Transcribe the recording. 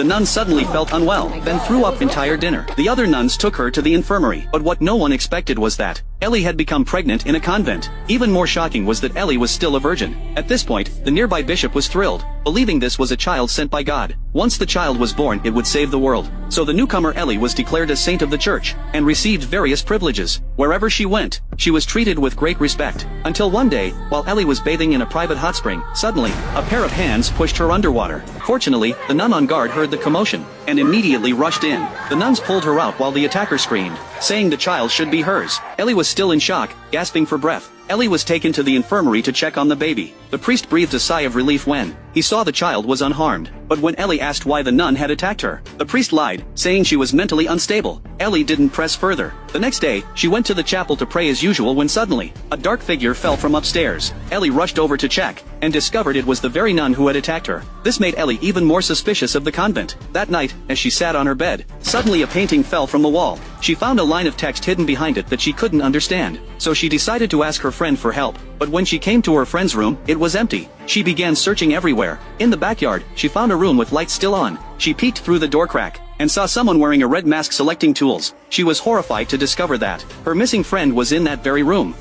the nun suddenly felt unwell, then threw up entire dinner. The other nuns took her to the infirmary, but what no one expected was that Ellie had become pregnant in a convent. Even more shocking was that Ellie was still a virgin. At this point, the nearby bishop was thrilled, believing this was a child sent by God. Once the child was born, it would save the world. So the newcomer Ellie was declared a saint of the church, and received various privileges. Wherever she went, she was treated with great respect. Until one day, while Ellie was bathing in a private hot spring, suddenly, a pair of hands pushed her underwater. Fortunately, the nun on guard heard the commotion, and immediately rushed in. The nuns pulled her out while the attacker screamed, saying the child should be hers. Ellie was still in shock, gasping for breath. Ellie was taken to the infirmary to check on the baby. The priest breathed a sigh of relief when he saw the child was unharmed. But when Ellie asked why the nun had attacked her, the priest lied, saying she was mentally unstable. Ellie didn't press further. The next day, she went to the chapel to pray as usual when suddenly, a dark figure fell from upstairs. Ellie rushed over to check, and discovered it was the very nun who had attacked her. This made Ellie even more suspicious of the convent. That night, as she sat on her bed, suddenly a painting fell from the wall. She found a line of text hidden behind it that she couldn't understand. So she decided to ask her friend for help. But when she came to her friend's room, it was empty. She began searching everywhere. In the backyard, she found a room with lights still on. She peeked through the door crack, and saw someone wearing a red mask selecting tools. She was horrified to discover that her missing friend was in that very room.